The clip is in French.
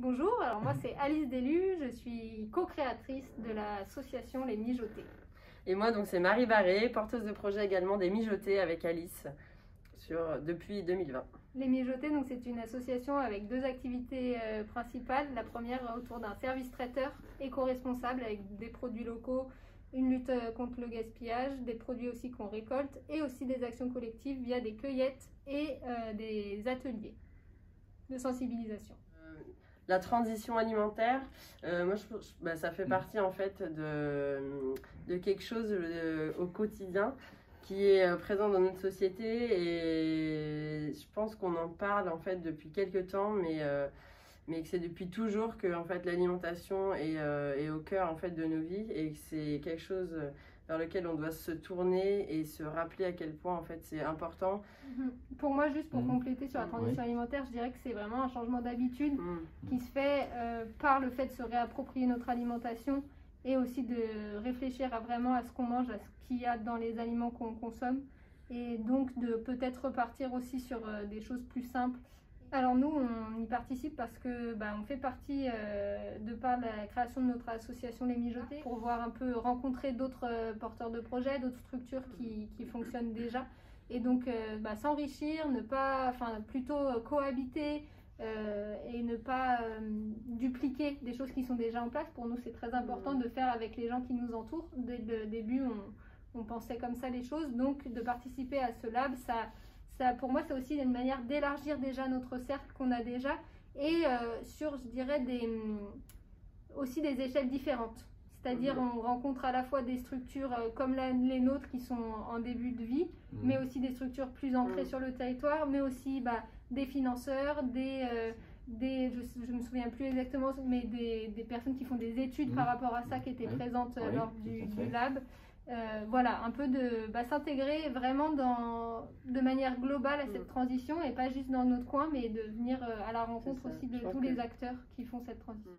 Bonjour, alors moi c'est Alice Delu, je suis co-créatrice de l'association Les Mijotés. Et moi donc c'est Marie Barré, porteuse de projet également des Mijotés avec Alice depuis 2020. Les Mijotés, donc c'est une association avec deux activités principales. La première autour d'un service traiteur éco-responsable avec des produits locaux, une lutte contre le gaspillage, des produits aussi qu'on récolte et aussi des actions collectives via des cueillettes et des ateliers de sensibilisation. La transition alimentaire, ça fait partie en fait de quelque chose au quotidien qui est présent dans notre société, et je pense qu'on en parle en fait depuis quelques temps, mais que c'est depuis toujours que en fait l'alimentation est au cœur en fait de nos vies, et que c'est quelque chose vers lequel on doit se tourner et se rappeler à quel point en fait c'est important. Pour moi, juste pour compléter sur la transition alimentaire, je dirais que c'est vraiment un changement d'habitude qui se fait par le fait de se réapproprier notre alimentation et aussi de réfléchir vraiment à ce qu'on mange, à ce qu'il y a dans les aliments qu'on consomme, et donc de peut-être repartir aussi sur des choses plus simples. Alors nous, on y participe parce que on fait partie de par la création de notre association Les Mijotés, pour voir un peu, rencontrer d'autres porteurs de projets, d'autres structures qui fonctionnent déjà, et donc s'enrichir, plutôt cohabiter et ne pas dupliquer des choses qui sont déjà en place. Pour nous, c'est très important de faire avec les gens qui nous entourent. Dès le début, on pensait comme ça les choses, donc de participer à ce lab, pour moi, c'est aussi une manière d'élargir déjà notre cercle qu'on a déjà, et sur, je dirais, aussi des échelles différentes. C'est-à-dire, on rencontre à la fois des structures comme les nôtres qui sont en début de vie, mais aussi des structures plus ancrées sur le territoire, mais aussi des financeurs, je me souviens plus exactement, mais des personnes qui font des études par rapport à ça, qui étaient présentes lors du lab. Voilà, un peu de s'intégrer vraiment de manière globale à cette transition, et pas juste dans notre coin, mais de venir à la rencontre aussi de tous les acteurs qui font cette transition.